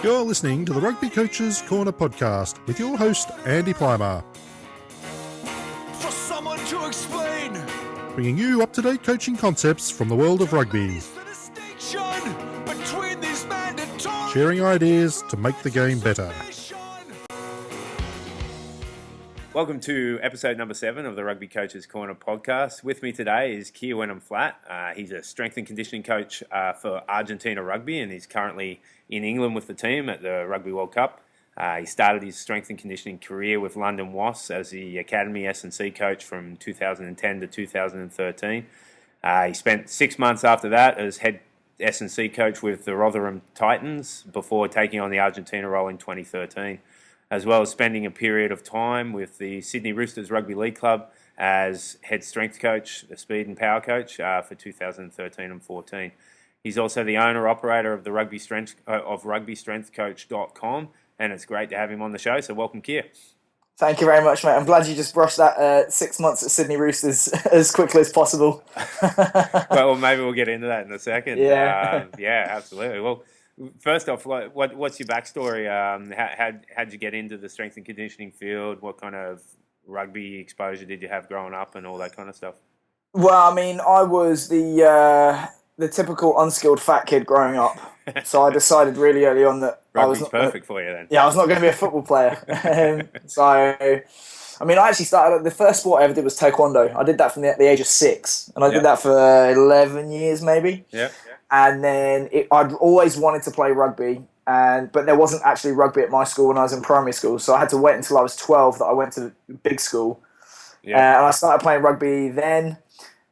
You're listening to the Rugby Coaches Corner podcast with your host, Andy Plymer. For someone to explain, bringing you up-to-date coaching concepts from the world of rugby. Sharing ideas to make the game better. Welcome to episode number 7 of the Rugby Coaches Corner podcast. With me today is Keir Wenham-Flatt. He's a strength and conditioning coach for Argentina Rugby, and he's currently in England with the team at the Rugby World Cup. He started his strength and conditioning career with London Wasps as the Academy S&C coach from 2010 to 2013. He spent 6 months after that as head S&C coach with the Rotherham Titans before taking on the Argentina role in 2013, as well as spending a period of time with the Sydney Roosters Rugby League Club as head strength coach, the speed and power coach for 2013 and 14. He's also the owner-operator of the RugbyStrengthCoach.com, and it's great to have him on the show. So welcome, Keir. Thank you very much, mate. I'm glad you just brushed that 6 months at Sydney Roosters as quickly as possible. well, maybe we'll get into that in a second. Yeah, yeah, absolutely. Well, first off, what's your backstory? How'd you get into the strength and conditioning field? What kind of rugby exposure did you have growing up and all that kind of stuff? Well, I mean, I was the typical unskilled fat kid growing up. So I decided really early on that Rugby's perfect for you then. Yeah, I was not going to be a football player. So, I mean, I actually started, the first sport I ever did was taekwondo. I did that from the age of 6, and I did that for 11 years maybe. Yeah. And then I'd always wanted to play rugby, but there wasn't actually rugby at my school when I was in primary school, so I had to wait until I was 12 that I went to big school. Yeah. And I started playing rugby then.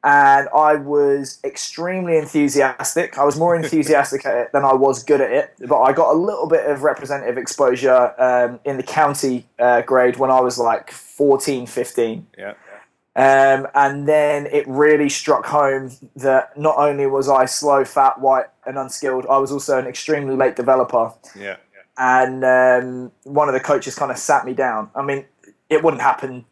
And I was extremely enthusiastic. I was more enthusiastic at it than I was good at it. But I got a little bit of representative exposure in the county grade when I was like 14, 15. Yeah. And then it really struck home that not only was I slow, fat, white, and unskilled, I was also an extremely late developer. Yeah. And one of the coaches kind of sat me down. I mean, it wouldn't happen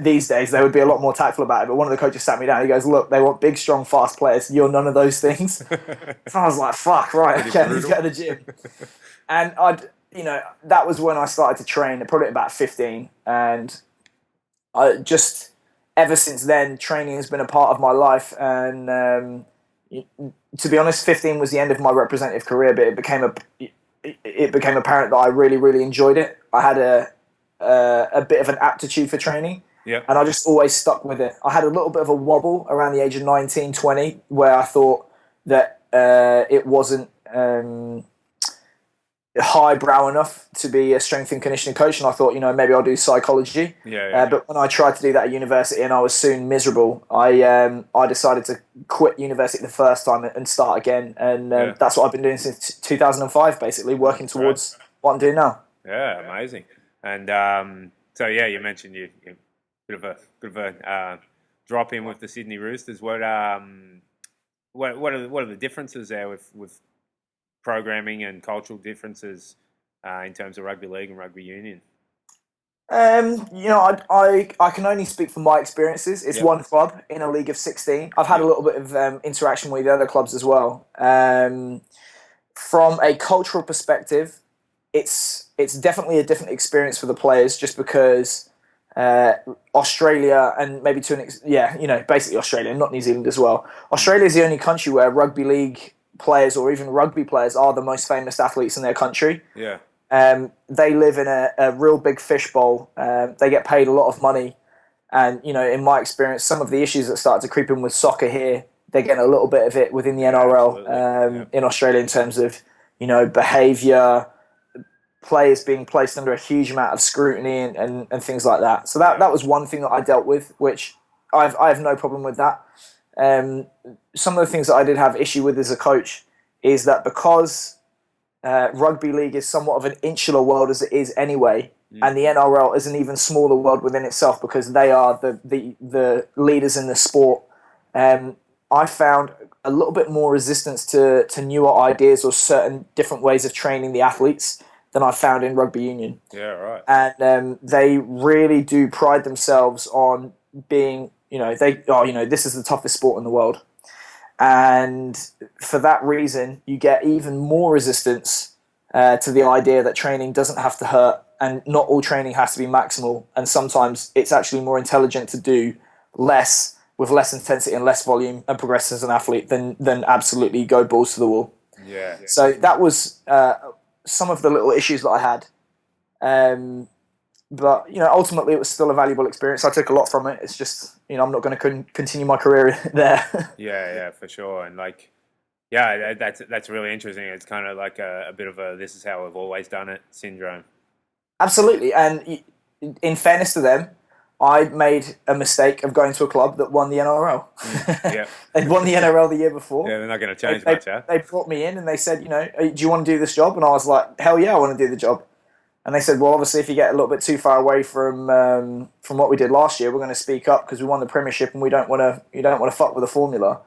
these days. They would be a lot more tactful about it, but one of the coaches sat me down. He goes, look, they want big, strong, fast players. You're none of those things. So I was like, fuck, right, okay, let's go to the gym. And that was when I started to train, probably at about 15. And I just, ever since then, training has been a part of my life. And to be honest, 15 was the end of my representative career, but it became apparent that I really, really enjoyed it. I had a bit of an aptitude for training, and I just always stuck with it. I had a little bit of a wobble around the age of 19, 20, where I thought that it wasn't highbrow enough to be a strength and conditioning coach, and I thought, maybe I'll do psychology. But when I tried to do that at university and I was soon miserable, I decided to quit university the first time and start again, and that's what I've been doing since 2005, basically, working towards what I'm doing now. Yeah, amazing. And so you mentioned you bit of a drop in with the Sydney Roosters. What are the differences there with programming and cultural differences in terms of rugby league and rugby union? I can only speak from my experiences. It's one club in a league of 16. I've had a little bit of interaction with the other clubs as well. From a cultural perspective, it's definitely a different experience for the players, just because Australia and maybe basically Australia, not New Zealand as well. Australia is the only country where rugby league players or even rugby players are the most famous athletes in their country. Yeah. They live in a real big fishbowl. They get paid a lot of money, and in my experience, some of the issues that started to creep in with soccer here, they're getting a little bit of it within the NRL in Australia in terms of behaviour. Players being placed under a huge amount of scrutiny and things like that. So that was one thing that I dealt with, which I have no problem with that. Some of the things that I did have issue with as a coach is that because rugby league is somewhat of an insular world as it is anyway, and the NRL is an even smaller world within itself because they are the leaders in the sport, I found a little bit more resistance to newer ideas or certain different ways of training the athletes than I found in rugby union. Yeah, right. And they really do pride themselves on being this is the toughest sport in the world. And for that reason, you get even more resistance to the idea that training doesn't have to hurt, and not all training has to be maximal. And sometimes it's actually more intelligent to do less with less intensity and less volume and progress as an athlete than absolutely go balls to the wall. Yeah. So that was some of the little issues that I had. But ultimately it was still a valuable experience. I took a lot from it. It's just I'm not going to continue my career there. Yeah, for sure. And that's really interesting. It's kind of like a bit of a "this is how we've always done it" syndrome. Absolutely. And in fairness to them, I made a mistake of going to a club that won the NRL. Yeah. They'd won the NRL the year before. Yeah, they're not going to change much, huh? They brought me in and they said, do you want to do this job? And I was like, hell yeah, I want to do the job. And they said, well, obviously, if you get a little bit too far away from what we did last year, we're going to speak up because we won the Premiership and you don't want to fuck with the formula.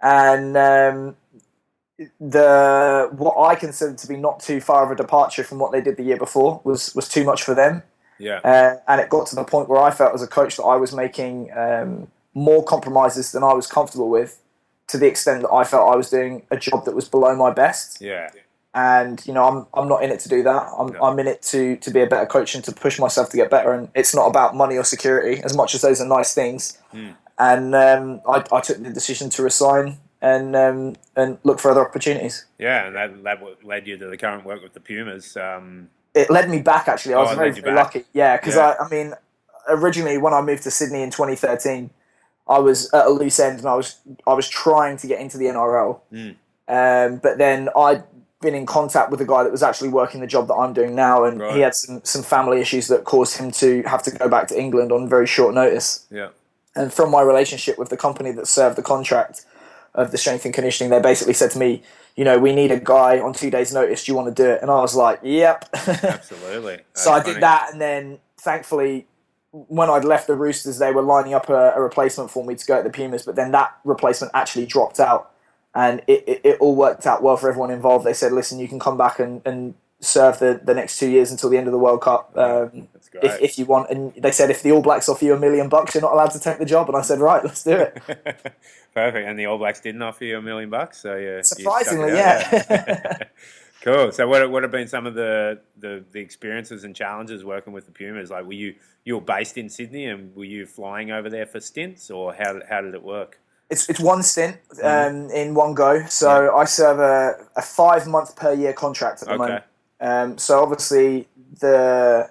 And what I considered to be not too far of a departure from what they did the year before was too much for them. Yeah. And it got to the point where I felt as a coach that I was making more compromises than I was comfortable with, to the extent that I felt I was doing a job that was below my best. Yeah. And I'm not in it to do that. I'm in it to be a better coach and to push myself to get better. And it's not about money or security, as much as those are nice things. And I took the decision to resign and look for other opportunities. Yeah, and that led you to the current work with the Pumas. It led me back, actually. I was very lucky. Yeah, because Yeah. I mean, originally when I moved to Sydney in 2013, I was at a loose end and I was trying to get into the NRL. But then I'd been in contact with a guy that was actually working the job that I'm doing now, and he had some family issues that caused him to have to go back to England on very short notice. Yeah. And from my relationship with the company that served the contract of the strength and conditioning, they basically said to me, we need a guy on 2 days' notice. Do you want to do it? And I was like, yep. Absolutely. So I did that, and then thankfully, when I'd left the Roosters, they were lining up a replacement for me to go at the Pumas, but then that replacement actually dropped out, and it all worked out well for everyone involved. They said, listen, you can come back and serve the next 2 years until the end of the World Cup if you want. And they said, if the All Blacks offer you $1 million, you're not allowed to take the job. And I said, right, let's do it. Perfect. And the All Blacks didn't offer you $1 million, so yeah. Surprisingly, yeah. Cool. So what have been some of the experiences and challenges working with the Pumas? Like, you were based in Sydney, and were you flying over there for stints, or how did it work? It's one stint in one go. So I serve a 5-month per year contract at the moment. So obviously the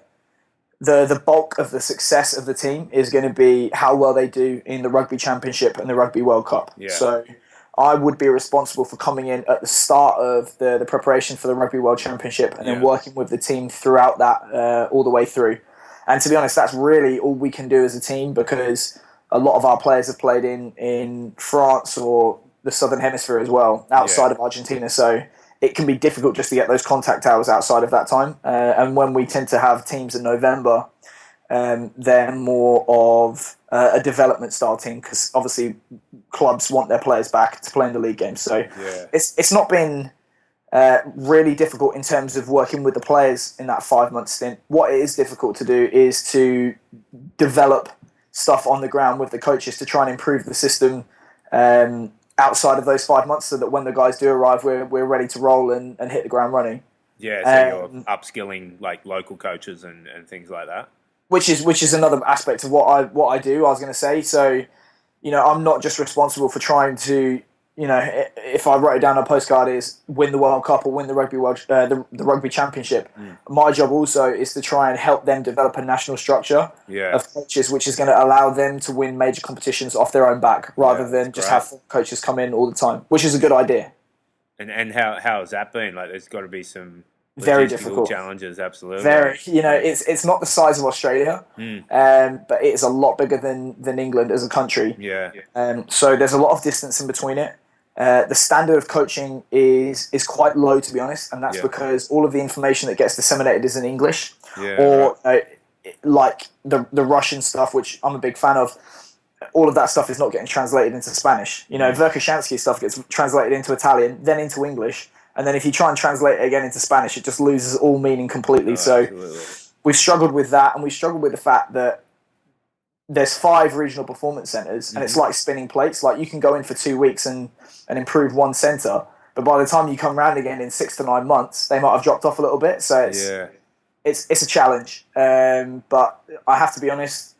bulk of the success of the team is going to be how well they do in the Rugby Championship and the Rugby World Cup. Yeah. So I would be responsible for coming in at the start of the preparation for the Rugby World Championship and then working with the team throughout that all the way through. And to be honest, that's really all we can do as a team, because a lot of our players have played in France or the Southern Hemisphere as well, outside of Argentina. So it can be difficult just to get those contact hours outside of that time. And when we tend to have teams in November, they're more of a development style team, because obviously clubs want their players back to play in the league games. So it's not been really difficult in terms of working with the players in that 5-month stint. What it is difficult to do is to develop stuff on the ground with the coaches to try and improve the system outside of those 5 months, so that when the guys do arrive, we're ready to roll and hit the ground running. Yeah, so you're upskilling like local coaches and things like that. Which is another aspect of what I do. I was going to say, so I'm not just responsible for trying to, if I wrote it down on a postcard, is win the World Cup or win the the Rugby Championship. My job also is to try and help them develop a national structure of coaches, which is going to allow them to win major competitions off their own back, rather than just have coaches come in all the time, which is a good idea. And how has that been? Like, there's got to be some very difficult challenges. Absolutely. Very. It's not the size of Australia, but it is a lot bigger than England as a country. So there's a lot of distance in between it. The standard of coaching is quite low, to be honest, and that's because all of the information that gets disseminated is in English, like the Russian stuff, which I'm a big fan of. All of that stuff is not getting translated into Spanish. Verkhoshansky stuff gets translated into Italian, then into English, and then if you try and translate it again into Spanish, it just loses all meaning completely. Absolutely. We've struggled with that, and we've struggled with the fact that there's 5 regional performance centres, and it's like spinning plates. Like, you can go in for 2 weeks and improve one centre, but by the time you come round again in 6 to 9 months, they might have dropped off a little bit. So it's a challenge. But I have to be honest,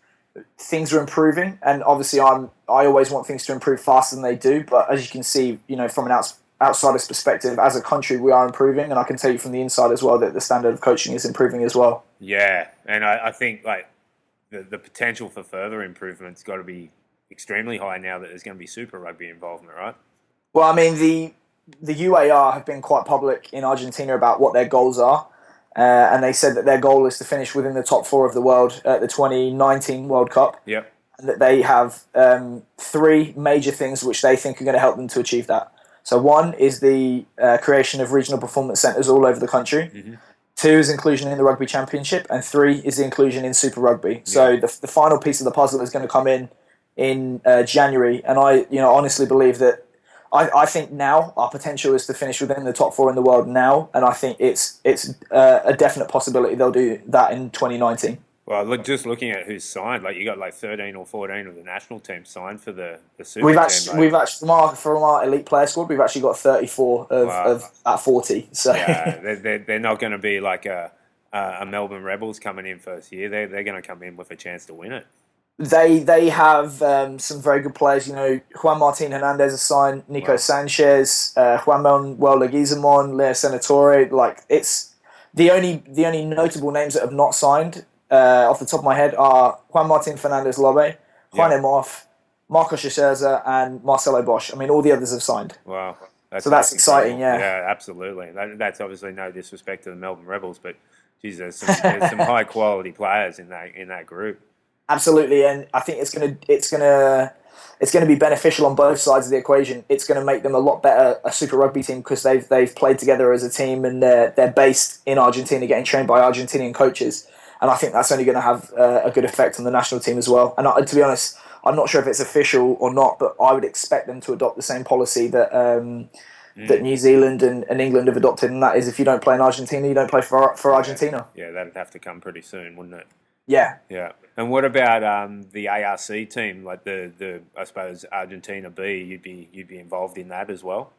things are improving, and obviously I always want things to improve faster than they do. But as you can see, from an outsider's perspective, as a country, we are improving, and I can tell you from the inside as well that the standard of coaching is improving as well. Yeah, and I think the potential for further improvement's got to be extremely high now that there's going to be Super Rugby involvement, right? Well, I mean, the UAR have been quite public in Argentina about what their goals are, and they said that their goal is to finish within the top 4 of the world at the 2019 World Cup. Yep. And that they have 3 major things which they think are going to help them to achieve that. So 1 is the creation of regional performance centres all over the country. Mm-hmm. 2 is inclusion in the Rugby Championship, and 3 is the inclusion in Super Rugby. So the final piece of the puzzle is going to come in January, and I honestly believe that I think now our potential is to finish within the top 4 in the world now, and I think it's a definite possibility they'll do that in 2019. Well, just looking at who's signed, you got 13 or 14 of the national team signed for the Super team. We've actually from our elite player squad, we've actually got 34 of at 40. So yeah, they're not going to be like a Melbourne Rebels coming in first year. They're going to come in with a chance to win it. They have some very good players. Juan Martin Hernandez has signed, Nico Sanchez, Juan Manuel Leguizamon, Leo Senatore. It's the only notable names that have not signed. Off the top of my head are Juan Martin Fernandez Lobe, Juan Emoff, Marco Scherzer, and Marcelo Bosch. I mean, all the others have signed. Wow. That's exciting, yeah. Yeah, absolutely. That's obviously no disrespect to the Melbourne Rebels, but geez, there's some high quality players in that group. Absolutely, and I think it's gonna be beneficial on both sides of the equation. It's going to make them a lot better a Super Rugby team because they've played together as a team, and they're based in Argentina, getting trained by Argentinian coaches. And I think that's only going to have a good effect on the national team as well. And to be honest, I'm not sure if it's official or not, but I would expect them to adopt the same policy that that New Zealand and England have adopted, and that is if you don't play in Argentina, you don't play for Argentina. Yeah, that'd have to come pretty soon, wouldn't it? Yeah. Yeah. And what about the ARC team, like the I suppose Argentina B? You'd be involved in that as well.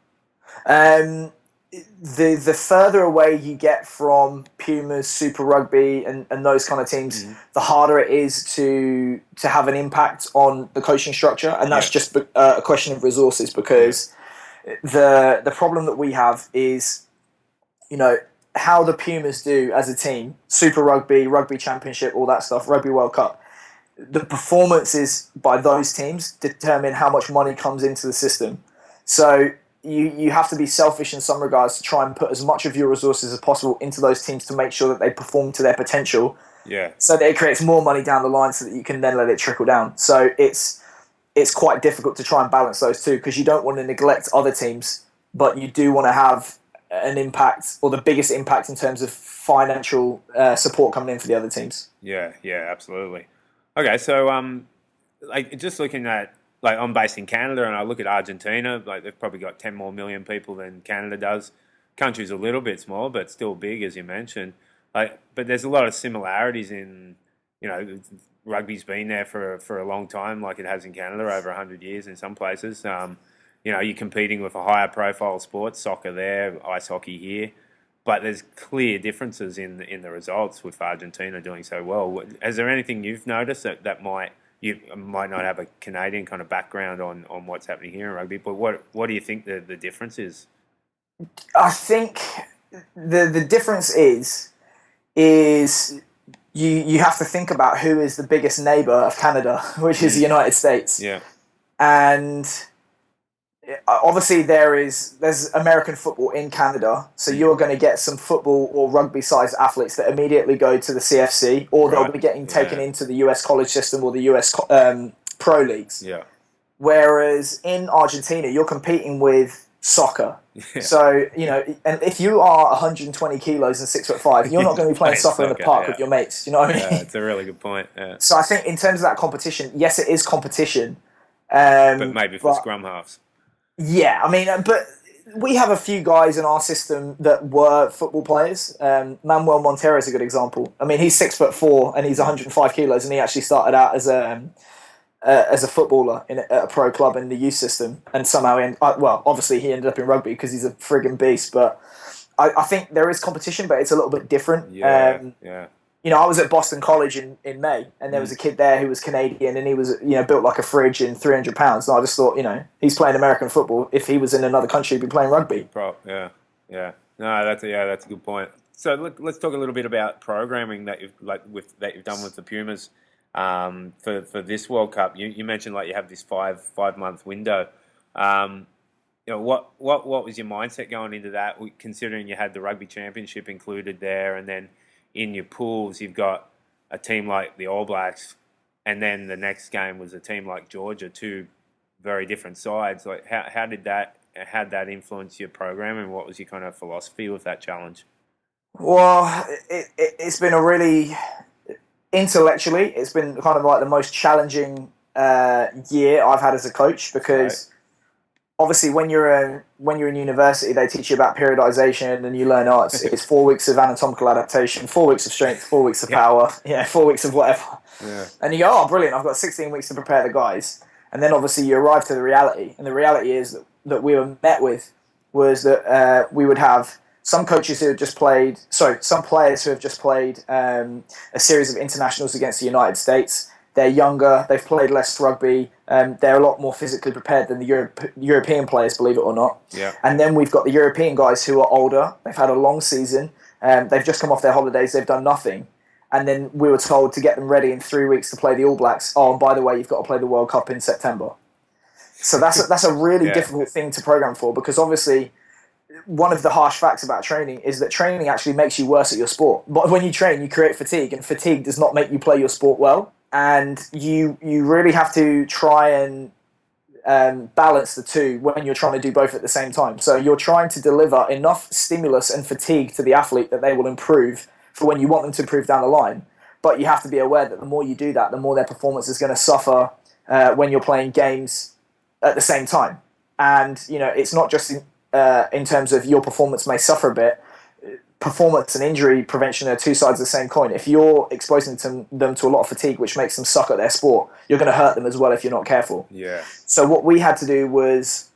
The further away you get from Pumas, Super Rugby, and those kind of teams, the harder it is to have an impact on the coaching structure, and that's just a question of resources. Because the problem that we have is, how the Pumas do as a team, Super Rugby, Rugby Championship, all that stuff, Rugby World Cup. The performances by those teams determine how much money comes into the system. So you have to be selfish in some regards to try and put as much of your resources as possible into those teams to make sure that they perform to their potential. Yeah. So that it creates more money down the line so that you can then let it trickle down. So it's quite difficult to try and balance those two because you don't want to neglect other teams, but you do want to have an impact or the biggest impact in terms of financial support coming in for the other teams. Yeah, absolutely. Okay, so just looking at, I'm based in Canada and I look at Argentina, they've probably got 10 more million people than Canada does. Country's a little bit small, but still big, as you mentioned. But there's a lot of similarities in, rugby's been there for a long time, like it has in Canada, over 100 years in some places. You're competing with a higher profile sport, soccer there, ice hockey here. But there's clear differences in the results with Argentina doing so well. Is there anything you've noticed that you might not have a Canadian kind of background on what's happening here in rugby, but what do you think the difference is? I think the difference is you have to think about who is the biggest neighbour of Canada, which is the United States. Yeah. And obviously there's American football in Canada, so you're going to get some football or rugby sized athletes that immediately go to the CFC, or they'll be getting taken into the US college system or the US pro leagues. Yeah. Whereas in Argentina, you're competing with soccer. Yeah. So, and if you are 120 kilos and 6'5", you're not going to be playing soccer in the park with your mates. You know what I mean? Yeah, it's a really good point. Yeah. So I think in terms of that competition, yes, it is competition. But maybe for scrum halves. Yeah, I mean, but we have a few guys in our system that were football players. Manuel Montero is a good example. I mean, he's 6'4" and he's 105 kilos, and he actually started out as a footballer at a pro club in the youth system, and somehow, obviously he ended up in rugby because he's a friggin' beast. But I think there is competition, but it's a little bit different. Yeah. I was at Boston College in May, and there was a kid there who was Canadian, and he was, built like a fridge and 300 pounds. And I just thought, he's playing American football. If he was in another country, he'd be playing rugby. Yeah. No, that's a good point. So let's talk a little bit about programming that you've done with the Pumas for this World Cup. You mentioned you have this 5-month window. What was your mindset going into that? Considering you had the Rugby Championship included there, and then in your pools, you've got a team like the All Blacks, and then the next game was a team like Georgia, two very different sides. How did that influence your program, and what was your kind of philosophy with that challenge? Well, it's been intellectually, it's been kind of like the most challenging year I've had as a coach, because obviously when you're in university, they teach you about periodization, and you learn it's 4 weeks of anatomical adaptation, 4 weeks of strength, 4 weeks of power, 4 weeks of whatever. Yeah. And you go, oh, brilliant, I've got 16 weeks to prepare the guys. And then obviously you arrive to the reality, and the reality is that we were met with was that we would have some coaches who had just played, some players who have just played a series of internationals against the United States. They're younger, they've played less rugby, they're a lot more physically prepared than the European players, believe it or not. Yeah. And then we've got the European guys who are older, they've had a long season, they've just come off their holidays, they've done nothing. And then we were told to get them ready in 3 weeks to play the All Blacks. Oh, and by the way, you've got to play the World Cup in September. So that's a really difficult thing to program for, because obviously one of the harsh facts about training is that training actually makes you worse at your sport. But when you train, you create fatigue, and fatigue does not make you play your sport well. And you really have to try and balance the two when you're trying to do both at the same time. So you're trying to deliver enough stimulus and fatigue to the athlete that they will improve for when you want them to improve down the line. But you have to be aware that the more you do that, the more their performance is going to suffer when you're playing games at the same time. And it's not just in terms of your performance may suffer a bit. Performance and injury prevention are two sides of the same coin. If you're exposing them to a lot of fatigue, which makes them suck at their sport, you're going to hurt them as well if you're not careful. Yeah. So what we had to do was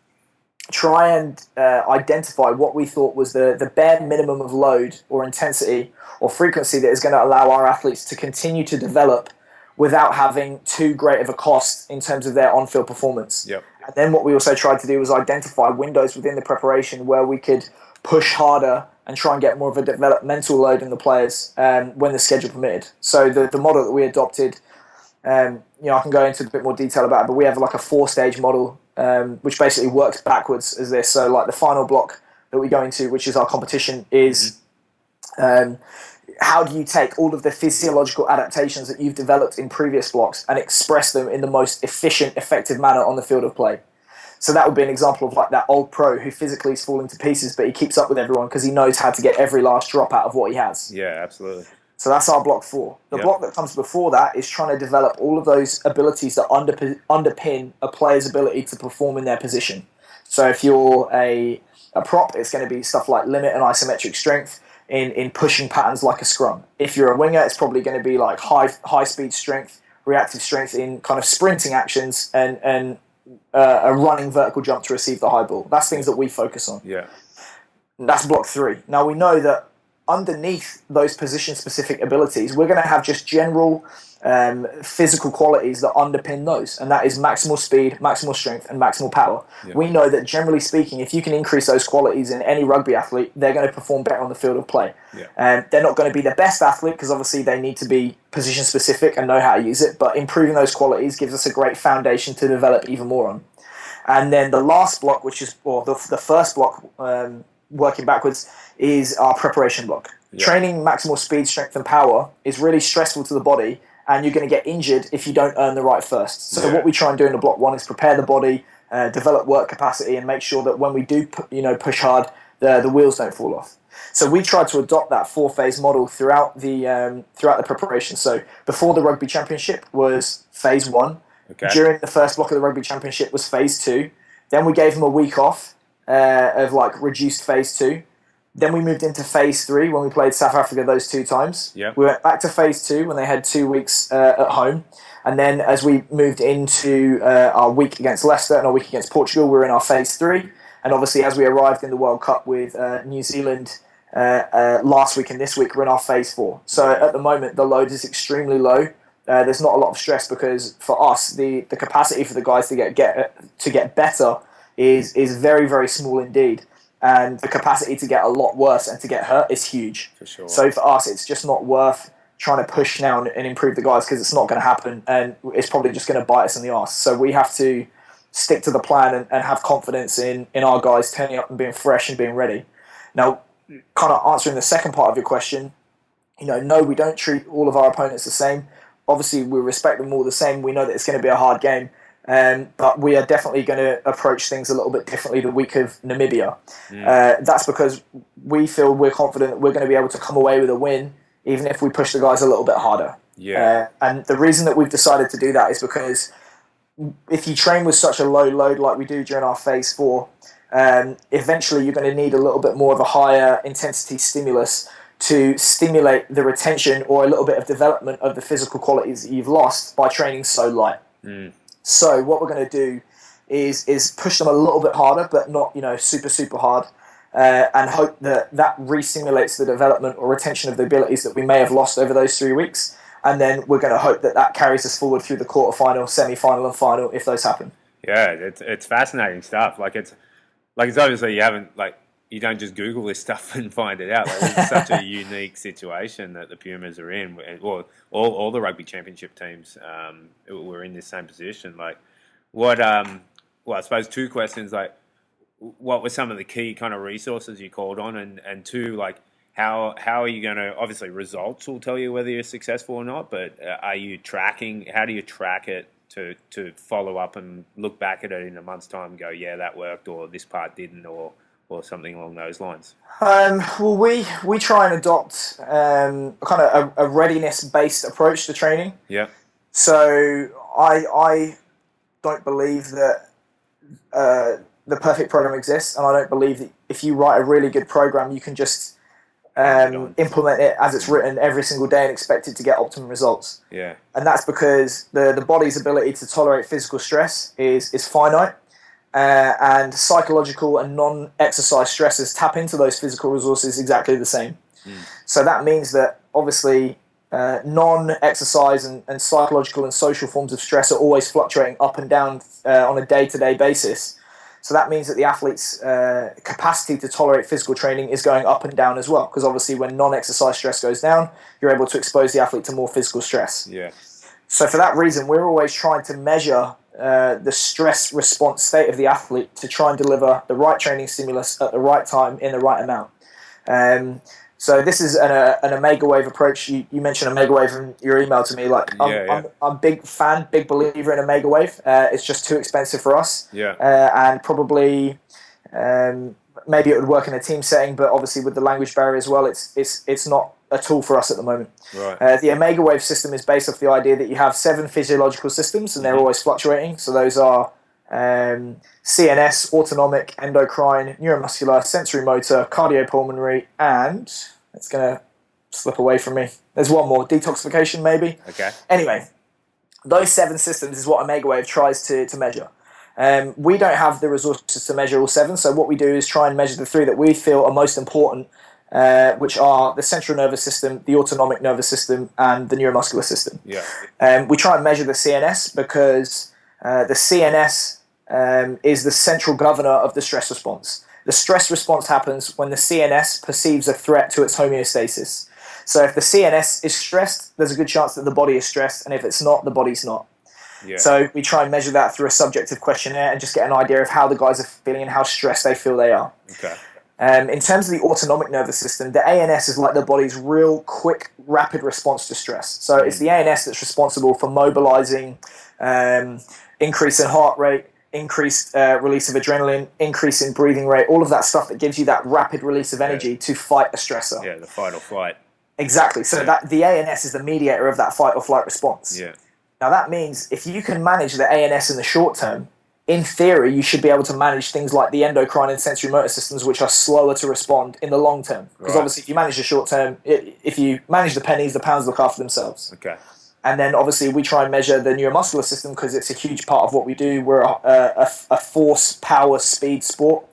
try and identify what we thought was the bare minimum of load or intensity or frequency that is going to allow our athletes to continue to develop without having too great of a cost in terms of their on-field performance. Yep. And then what we also tried to do was identify windows within the preparation where we could push harder and try and get more of a developmental load in the players when the schedule permitted. So the model that we adopted, I can go into a bit more detail about it, but we have like a 4-stage model, which basically works backwards as this. So like the final block that we go into, which is our competition, is how do you take all of the physiological adaptations that you've developed in previous blocks and express them in the most efficient, effective manner on the field of play. So that would be an example of like that old pro who physically is falling to pieces, but he keeps up with everyone because he knows how to get every last drop out of what he has. Yeah, absolutely. So that's our block 4. The block that comes before that is trying to develop all of those abilities that underpin a player's ability to perform in their position. So if you're a prop, it's going to be stuff like limit and isometric strength in pushing patterns like a scrum. If you're a winger, it's probably going to be like high speed strength, reactive strength in kind of sprinting actions, and a running vertical jump to receive the high ball. That's things that we focus on. Yeah. That's block 3. Now we know that underneath those position-specific abilities, we're going to have just general physical qualities that underpin those, and that is maximal speed, maximal strength, and maximal power. Yeah. We know that generally speaking, if you can increase those qualities in any rugby athlete, they're going to perform better on the field of play. Yeah. They're not going to be the best athlete because obviously they need to be position-specific and know how to use it, but improving those qualities gives us a great foundation to develop even more on. And then the last block, which is, or the first block, working backwards, is our preparation block. Yeah. Training maximal speed, strength, and power is really stressful to the body, and you're going to get injured if you don't earn the right first. So what we try and do in the block 1 is prepare the body, develop work capacity, and make sure that when we do push hard, the wheels don't fall off. So we tried to adopt that 4-phase model throughout the preparation. So before the Rugby Championship was phase 1. Okay. During the first block of the Rugby Championship was phase 2. Then we gave them a week off. of like reduced phase 2. Then we moved into phase 3 when we played South Africa those 2 times. Yep. We went back to phase 2 when they had 2 weeks at home. And then as we moved into our week against Leicester and our week against Portugal, we were in our phase 3. And obviously as we arrived in the World Cup with New Zealand last week and this week, we're in our phase 4. So at the moment, the load is extremely low. There's not a lot of stress because for us, the capacity for the guys to get better is very, very small indeed. And the capacity to get a lot worse and to get hurt is huge. For sure. So for us, it's just not worth trying to push now and improve the guys because it's not going to happen and it's probably just going to bite us in the arse. So we have to stick to the plan and have confidence in our guys turning up and being fresh and being ready. Now, kind of answering the second part of your question, no, we don't treat all of our opponents the same. Obviously, we respect them all the same. We know that it's going to be a hard game. But we are definitely going to approach things a little bit differently the week of Namibia. That's because we feel we're confident that we're going to be able to come away with a win, even if we push the guys a little bit harder. Yeah. And the reason that we've decided to do that is because if you train with such a low load like we do during our phase 4, eventually you're going to need a little bit more of a higher intensity stimulus to stimulate the retention or a little bit of development of the physical qualities that you've lost by training so light. So what we're going to do is push them a little bit harder, but not super, super hard, and hope that re-stimulates the development or retention of the abilities that we may have lost over those 3 weeks. And then we're going to hope that carries us forward through the quarterfinal, semi-final, and final if those happen. Yeah, it's fascinating stuff. It's obviously you don't just Google this stuff and find it out. It's such a unique situation that the Pumas are in. Well, all the rugby championship teams were in this same position. I suppose 2 questions. What were some of the key kind of resources you called on, and 2, how are you going to? Obviously, results will tell you whether you're successful or not. But are you tracking? How do you track it to follow up and look back at it in a month's time and go, yeah, that worked, or this part didn't, or something along those lines? Well, we try and adopt kind of a readiness-based approach to training. Yeah. So I don't believe that the perfect program exists, and I don't believe that if you write a really good program, you can just implement it as it's written every single day and expect it to get optimum results. Yeah. And that's because the body's ability to tolerate physical stress is finite. And psychological and non-exercise stresses tap into those physical resources exactly the same. So that means that obviously non-exercise and psychological and social forms of stress are always fluctuating up and down on a day-to-day basis. So that means that the athlete's capacity to tolerate physical training is going up and down as well, because obviously when non-exercise stress goes down, you're able to expose the athlete to more physical stress. Yeah. So for that reason, we're always trying to measure the stress response state of the athlete to try and deliver the right training stimulus at the right time in the right amount. So this is an Omega Wave approach. You mentioned Omega Wave in your email to me. I'm a big fan, big believer in Omega Wave. It's just too expensive for us. Yeah. And probably maybe it would work in a team setting, but obviously with the language barrier as well, it's not a tool for us at the moment. Right. The Omega Wave system is based off the idea that you have 7 physiological systems and they're always fluctuating. So those are CNS, autonomic, endocrine, neuromuscular, sensory motor, cardiopulmonary, and it's going to slip away from me. There's one more, detoxification maybe. Okay. Anyway, those 7 systems is what Omega Wave tries to measure. We don't have the resources to measure all 7, so what we do is try and measure the 3 that we feel are most important, which are the central nervous system, the autonomic nervous system, and the neuromuscular system. Yeah. We try and measure the CNS because the CNS is the central governor of the stress response. The stress response happens when the CNS perceives a threat to its homeostasis. So if the CNS is stressed, there's a good chance that the body is stressed, and if it's not, the body's not. Yeah. So we try and measure that through a subjective questionnaire and just get an idea of how the guys are feeling and how stressed they feel they are. Okay. In terms of the autonomic nervous system, the ANS is like the body's real quick, rapid response to stress. So it's the ANS that's responsible for mobilizing, increase in heart rate, increased release of adrenaline, increase in breathing rate, all of that stuff that gives you that rapid release of energy to fight a stressor. Yeah, the fight or flight. Exactly. So that the ANS is the mediator of that fight or flight response. Yeah. Now that means if you can manage the ANS in the short term, in theory, you should be able to manage things like the endocrine and sensory motor systems, which are slower to respond in the long term. Because obviously, if you manage the short term, if you manage the pennies, the pounds look after themselves. Okay. And then obviously we try and measure the neuromuscular system because it's a huge part of what we do. We're a force, power, speed sport.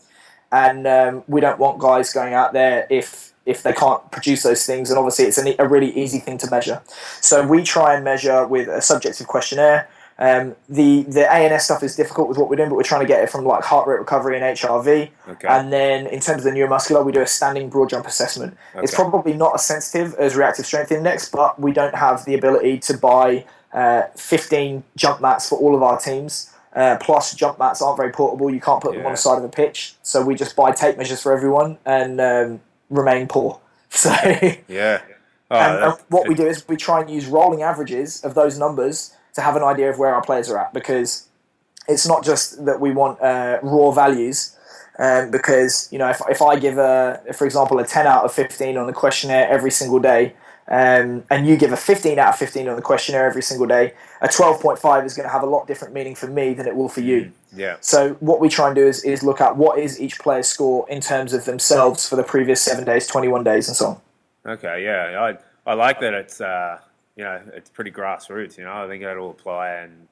And we don't want guys going out there if they can't produce those things. And obviously it's a really easy thing to measure. So we try and measure with a subjective questionnaire. The ANS stuff is difficult with what we're doing, but we're trying to get it from like heart rate recovery and HRV. Okay. And then in terms of the neuromuscular, we do a standing broad jump assessment. Okay. It's probably not as sensitive as reactive strength index, but we don't have the ability to buy 15 jump mats for all of our teams. Plus jump mats aren't very portable. You can't put them on the side of a pitch. So we just buy tape measures for everyone and remain poor. So yeah. And what we do is we try and use rolling averages of those numbers to have an idea of where our players are at, because it's not just that we want raw values. Because if I give for example, a 10 out of 15 on the questionnaire every single day, and you give a 15 out of 15 on the questionnaire every single day, a 12.5 is going to have a lot different meaning for me than it will for you. Yeah. So what we try and do is look at what is each player's score in terms of themselves for the previous 7 days, 21 days, and so on. Okay, yeah, I like that it's it's pretty grassroots. I think that'll apply and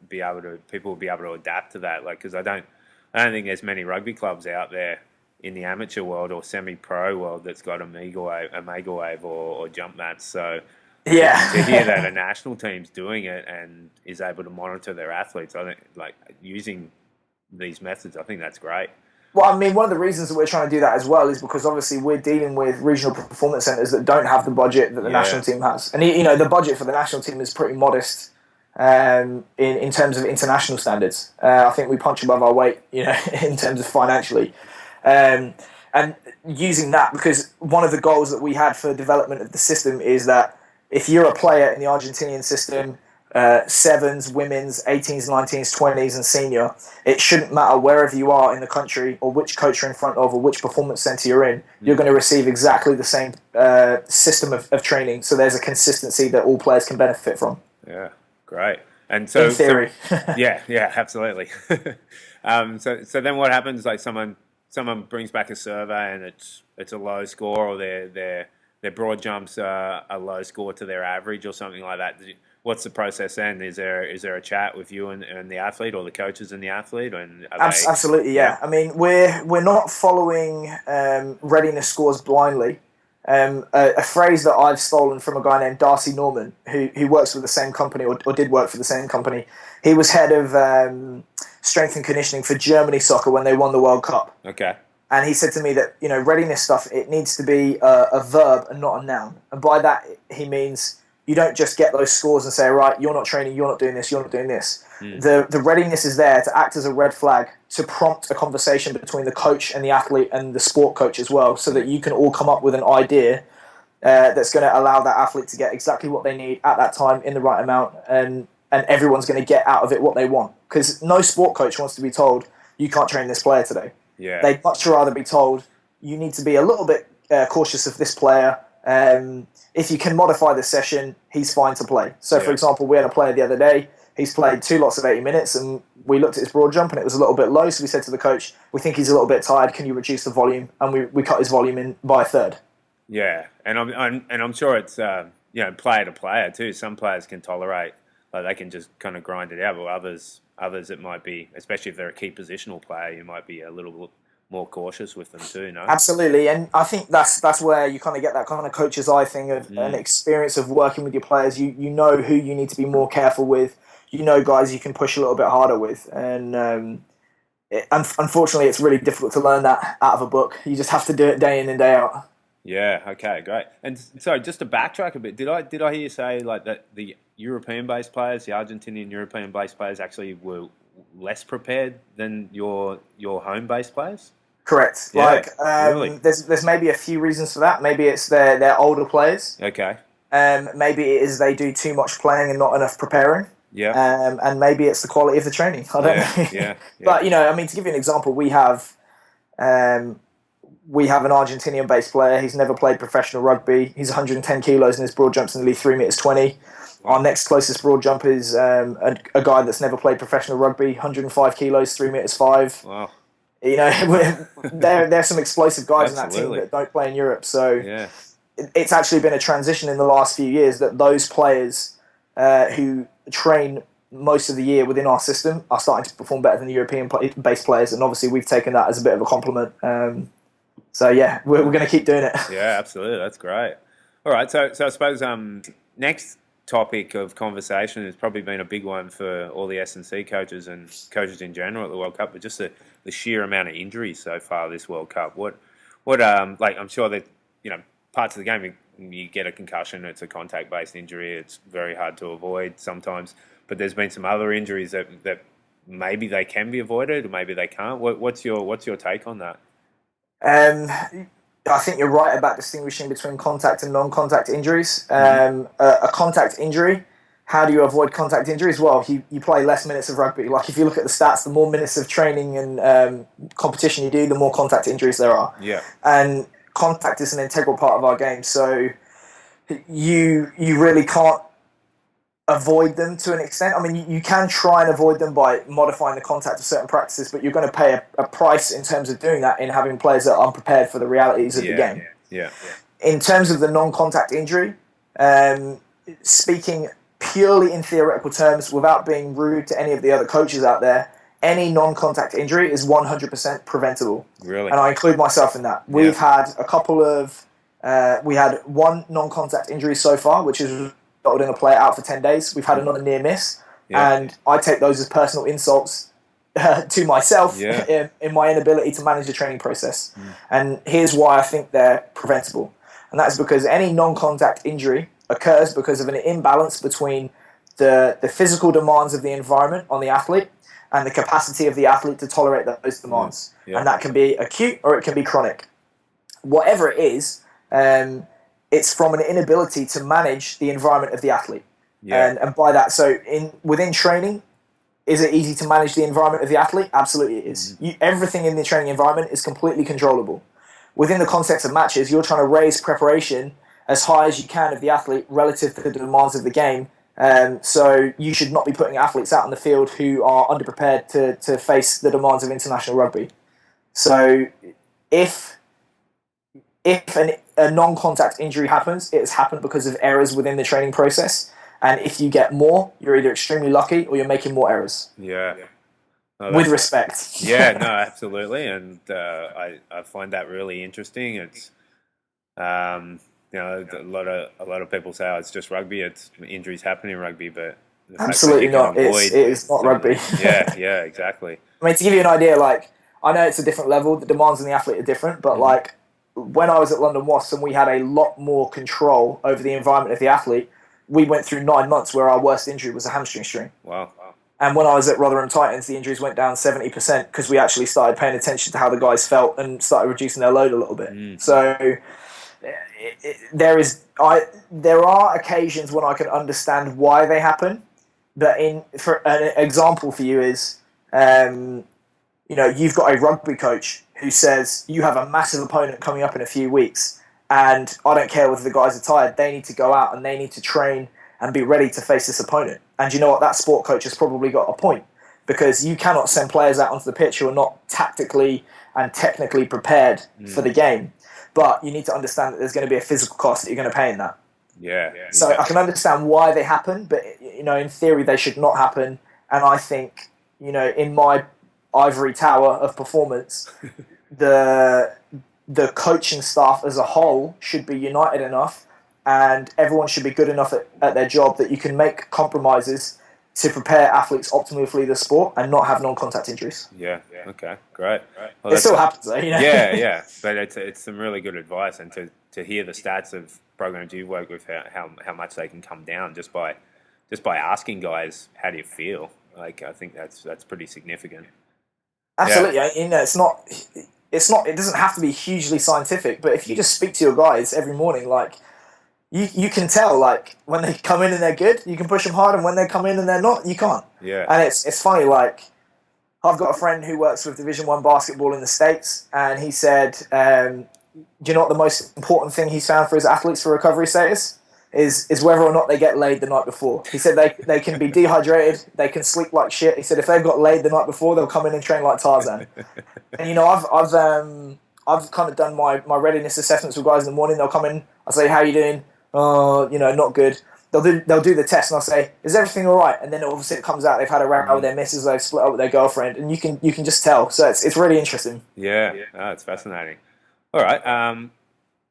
people will be able to adapt to that. Like, because I don't think there's many rugby clubs out there in the amateur world or semi-pro world that's got a mega wave or jump mats. So yeah, to hear that a national team's doing it and is able to monitor their athletes, I think like using these methods, I think that's great. Well, I mean, one of the reasons that we're trying to do that as well is because obviously we're dealing with regional performance centres that don't have the budget that the national team has. And, the budget for the national team is pretty modest in terms of international standards. I think we punch above our weight, in terms of financially. And using that, because one of the goals that we had for development of the system is that if you're a player in the Argentinian system, sevens, women's, 18s, 19s, 20s, and senior, it shouldn't matter wherever you are in the country or which coach you're in front of or which performance centre you're in, you're going to receive exactly the same system of training. So there's a consistency that all players can benefit from. Yeah, great. And so, in theory. yeah, absolutely. So then what happens? Like someone brings back a survey and it's a low score, or their broad jumps are a low score to their average or something like that. What's the process then? Is there a chat with you and the athlete, or the coaches and the athlete? And absolutely, yeah. I mean, we're not following readiness scores blindly. A phrase that I've stolen from a guy named Darcy Norman, who works for the same company or did work for the same company. He was head of strength and conditioning for Germany soccer when they won the World Cup. Okay. And he said to me that readiness stuff, it needs to be a verb and not a noun. And by that he means you don't just get those scores and say, right, you're not training, you're not doing this, you're not doing this. The readiness is there to act as a red flag to prompt a conversation between the coach and the athlete and the sport coach as well, so that you can all come up with an idea that's going to allow that athlete to get exactly what they need at that time in the right amount, and everyone's going to get out of it what they want. Because no sport coach wants to be told, you can't train this player today. Yeah. They'd much rather be told, you need to be a little bit cautious of this player. If you can modify the session, he's fine to play. So, for example, we had a player the other day. He's played 2 lots of 80 minutes, and we looked at his broad jump, and it was a little bit low. So we said to the coach, we think he's a little bit tired. Can you reduce the volume? And we cut his volume in by a third. Yeah, and I'm sure it's player to player too. Some players can tolerate, like they can just kind of grind it out, but others it might be, especially if they're a key positional player, you might be a little more cautious with them too, no? Absolutely, and I think that's where you kind of get that kind of coach's eye thing of an experience of working with your players. You know who you need to be more careful with. Guys you can push a little bit harder with, and unfortunately it's really difficult to learn that out of a book. You just have to do it day in and day out. Yeah, okay, great. And so just to backtrack a bit, did I hear you say like that the European-based players, the Argentinian European-based players actually were less prepared than your home-based players? Correct. Yeah, really? There's maybe a few reasons for that. Maybe it's they're older players. Okay. Maybe it is they do too much playing and not enough preparing. Yeah. And maybe it's the quality of the training. I don't know. Yeah. But to give you an example, we have an Argentinian-based player. He's never played professional rugby. He's 110 kilos and his broad jumps nearly 3 meters 20. Our next closest broad jump is a guy that's never played professional rugby, 105 kilos, 3 meters 5. Wow. You know, there's some explosive guys in that team Absolutely. that don't play in Europe. So Yeah. it's actually been a transition in the last few years that those players who train most of the year within our system are starting to perform better than the European-based players, and obviously we've taken that as a bit of a compliment. So yeah, we're going to keep doing it. Yeah, absolutely. That's great. All right, so I suppose next topic of conversation has probably been a big one for all the S&C coaches and coaches in general at the World Cup, but just the sheer amount of injuries so far this World Cup. What like I'm sure that, you know, parts of the game you get a concussion, it's a contact-based injury, it's very hard to avoid sometimes, but there's been some other injuries that maybe they can be avoided or maybe they can't. What's your take on that? I think you're right about distinguishing between contact and non-contact injuries. A contact injury, how do you avoid contact injuries? Well, you play less minutes of rugby. Like if you look at the stats, the more minutes of training and competition you do, the more contact injuries there are. Yeah. And contact is an integral part of our game, so you really can't avoid them to an extent. I mean, you can try and avoid them by modifying the contact of certain practices, but you're going to pay a price in terms of doing that in having players that are unprepared for the realities of the game. Yeah. In terms of the non-contact injury, speaking purely in theoretical terms, without being rude to any of the other coaches out there, any non-contact injury is 100% preventable. Really? And I include myself in that. We've had a couple of... we had one non-contact injury so far, which is resulted in a player out for 10 days. We've had another near miss. Yeah. And I take those as personal insults to myself in my inability to manage the training process. And here's why I think they're preventable. And that's because any non-contact injury occurs because of an imbalance between the physical demands of the environment on the athlete and the capacity of the athlete to tolerate those demands. And that can be acute or it can be chronic. Whatever it is, it's from an inability to manage the environment of the athlete. And by that, so within training, is it easy to manage the environment of the athlete? Absolutely it is. Everything in the training environment is completely controllable. Within the context of matches, you're trying to raise preparation as high as you can of the athlete relative to the demands of the game. So you should not be putting athletes out on the field who are underprepared to face the demands of international rugby. So if a non-contact injury happens, it's happened because of errors within the training process. And if you get more, you're either extremely lucky or you're making more errors. Yeah. No, with respect. Yeah, no, absolutely. And I find that really interesting. It's, you know, a lot of people say, oh, it's just rugby, it's injuries happen in rugby, but absolutely not. It is not rugby. Yeah, exactly. I mean, to give you an idea, like, I know it's a different level, the demands on the athlete are different, but like, when I was at London Wasps and we had a lot more control over the environment of the athlete, we went through 9 months where our worst injury was a hamstring strain. Wow. And when I was at Rotherham Titans, the injuries went down 70% because we actually started paying attention to how the guys felt and started reducing their load a little bit. So there are occasions when I can understand why they happen, but for an example for you is, you know, you've got a rugby coach who says you have a massive opponent coming up in a few weeks, and I don't care whether the guys are tired, they need to go out and they need to train and be ready to face this opponent. And you know what? That sport coach has probably got a point, because you cannot send players out onto the pitch who are not tactically and technically prepared for the game. But you need to understand that there's going to be a physical cost that you're going to pay in that. Yeah. So I can understand why they happen, but you know, in theory, they should not happen. And I think, you know, in my ivory tower of performance, the coaching staff as a whole should be united enough, and everyone should be good enough at their job that you can make compromises to prepare athletes optimally for the sport and not have non-contact injuries. Yeah. Okay. Great. Well, it still happens, though. You know? Yeah. But it's some really good advice, and to hear the stats of programs you work with, how much they can come down just by asking guys, how do you feel? Like, I think that's pretty significant. Absolutely. Yeah. You know, it doesn't have to be hugely scientific, but if you just speak to your guys every morning, like, you can tell, like, when they come in and they're good, you can push them hard, and when they come in and they're not, you can't. Yeah. And it's funny, like, I've got a friend who works with Division 1 basketball in the States, and he said, do you know what the most important thing he's found for his athletes for recovery status? is whether or not they get laid the night before. He said they can be dehydrated, they can sleep like shit. He said if they've got laid the night before, they'll come in and train like Tarzan. And I've kind of done my readiness assessments with guys in the morning. They'll come in, I'll say, how you doing? Oh, not good. They'll do the test, and I'll say, is everything all right? And then obviously it comes out they've had a row with their missus, they've split up with their girlfriend, and you can just tell. So it's really interesting. Yeah, it's fascinating. All right.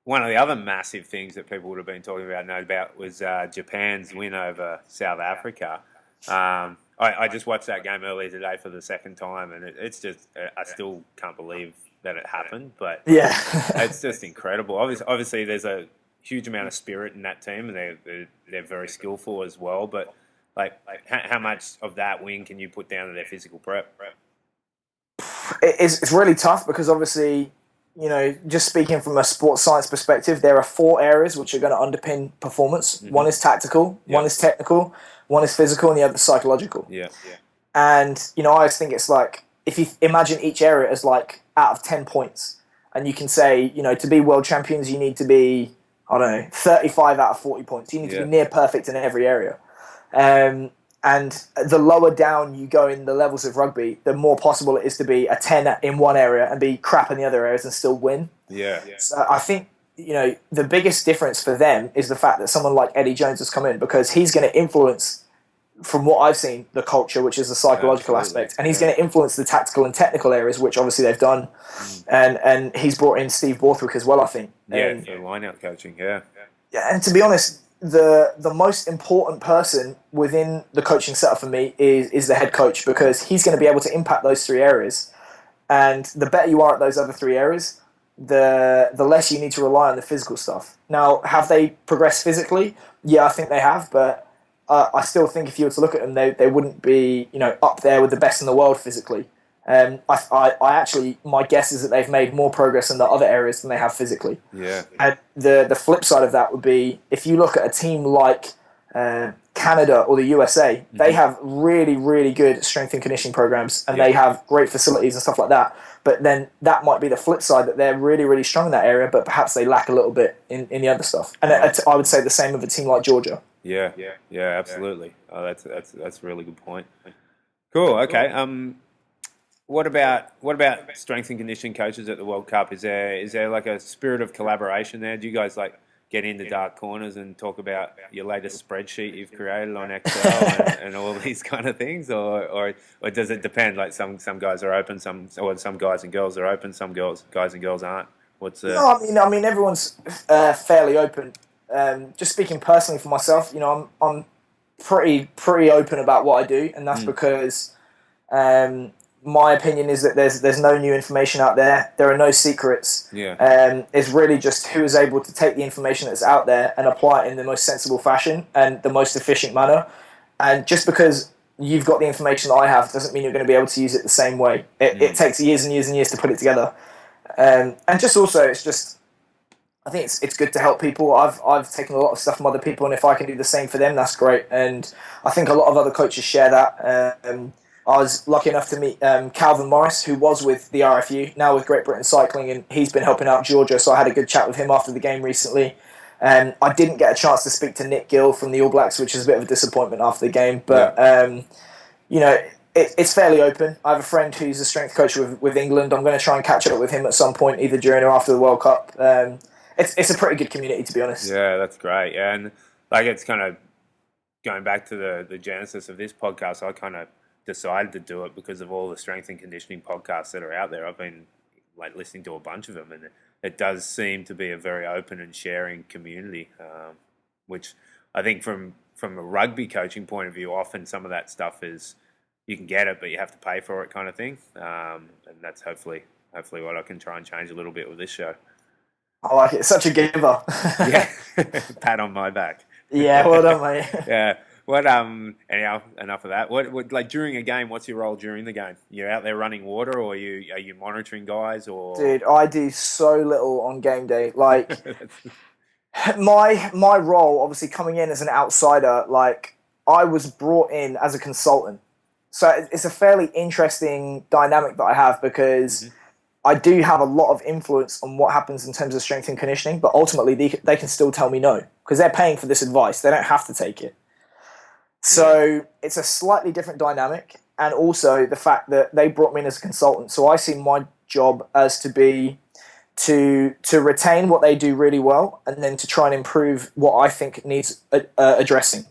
One of the other massive things that people would have been talking about, no doubt, was Japan's win over South Africa. I just watched that game earlier today for the second time, and it's just I still can't believe that it happened. But yeah, it's just incredible. Obviously, there's a huge amount of spirit in that team, and they're very skillful as well. But how much of that win can you put down to their physical prep? It's really tough because obviously, just speaking from a sports science perspective, there are 4 areas which are going to underpin performance. Mm-hmm. One is tactical, one is technical, one is physical, and the other is psychological. Yeah. And, I always think it's like, if you imagine each area as like out of 10 points, and you can say, to be world champions, you need to be, 35 out of 40 points. You need to be near perfect in every area. And the lower down you go in the levels of rugby, the more possible it is to be a 10 in one area and be crap in the other areas and still win. Yeah. So I think, the biggest difference for them is the fact that someone like Eddie Jones has come in, because he's going to influence, from what I've seen, the culture, which is the psychological aspect. And he's going to influence the tactical and technical areas, which obviously they've done. And he's brought in Steve Borthwick as well, I think. Yeah, for line-out coaching, yeah. Yeah, and to be honest, the most important person within the coaching setup for me is the head coach, because he's going to be able to impact those 3 areas. And the better you are at those other 3 areas, the less you need to rely on the physical stuff. Now, have they progressed physically? Yeah, I think they have, but I still think if you were to look at them, they wouldn't be up there with the best in the world physically. I actually, my guess is that they've made more progress in the other areas than they have physically. Yeah. And the flip side of that would be, if you look at a team like Canada or the USA, they have really, really good strength and conditioning programs, and they have great facilities and stuff like that. But then that might be the flip side, that they're really, really strong in that area, but perhaps they lack a little bit in the other stuff. And I would say the same of a team like Georgia. Yeah, absolutely. Oh, that's a really good point. Cool. Okay. What about strength and conditioning coaches at the World Cup? Is there like a spirit of collaboration there? Do you guys get into dark corners and talk about your latest spreadsheet you've created on Excel and all these kind of things, or does it depend? Like some guys are open, some guys and girls are open, some guys and girls aren't. No, I mean everyone's fairly open. Just speaking personally for myself, I'm pretty open about what I do, and that's because my opinion is that there's no new information out there. There are no secrets. Yeah. It's really just who is able to take the information that's out there and apply it in the most sensible fashion and the most efficient manner. And just because you've got the information that I have doesn't mean you're going to be able to use it the same way. It takes years and years and years to put it together. And just also, I think it's good to help people. I've taken a lot of stuff from other people, and if I can do the same for them, that's great. And I think a lot of other coaches share that. I was lucky enough to meet Calvin Morris, who was with the RFU, now with Great Britain Cycling, and he's been helping out Georgia, so I had a good chat with him after the game recently. I didn't get a chance to speak to Nick Gill from the All Blacks, which is a bit of a disappointment after the game, but it's fairly open. I have a friend who's a strength coach with England. I'm going to try and catch up with him at some point, either during or after the World Cup. It's a pretty good community, to be honest. Yeah, that's great. Yeah, and it's kind of going back to the genesis of this podcast. I kind of decided to do it because of all the strength and conditioning podcasts that are out there. I've been listening to a bunch of them, and it does seem to be a very open and sharing community, which I think from a rugby coaching point of view, often some of that stuff is you can get it, but you have to pay for it, kind of thing. And that's hopefully what I can try and change a little bit with this show. I like it. Such a giver. Yeah, pat on my back. Yeah, well done, mate. Yeah. Anyhow, enough of that. What during a game? What's your role during the game? You're out there running water, or are you monitoring guys? Or dude, I do so little on game day. Like my role, obviously coming in as an outsider, I was brought in as a consultant, so it's a fairly interesting dynamic that I have because I do have a lot of influence on what happens in terms of strength and conditioning, but ultimately they can still tell me no because they're paying for this advice. They don't have to take it. So it's a slightly different dynamic, and also the fact that they brought me in as a consultant. So I see my job as to be to retain what they do really well, and then to try and improve what I think needs addressing.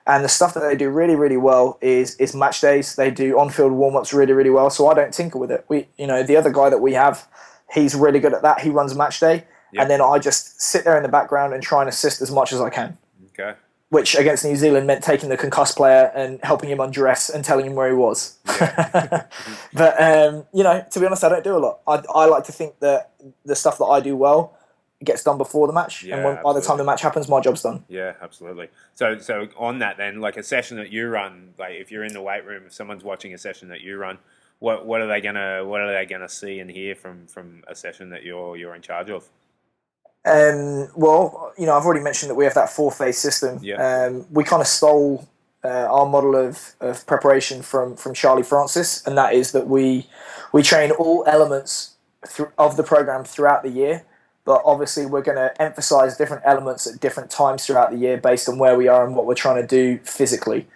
And the stuff that they do really, really well is match days. They do on-field warm-ups really, really well. So I don't tinker with it. The other guy that we have, he's really good at that. He runs match day, and then I just sit there in the background and try and assist as much as I can. Okay. Which against New Zealand meant taking the concussed player and helping him undress and telling him where he was. Yeah. But to be honest, I don't do a lot. I like to think that the stuff that I do well gets done before the match, and by the time the match happens, my job's done. Yeah, absolutely. So on that then, like a session that you run, like if you're in the weight room, if someone's watching a session that you run, what are they gonna see and hear from a session that you're in charge of? Well, I've already mentioned that we have that 4-phase system. Yeah. We kind of stole our model of preparation from Charlie Francis, and that is that we train all elements of the program throughout the year. But obviously, we're going to emphasize different elements at different times throughout the year based on where we are and what we're trying to do physically.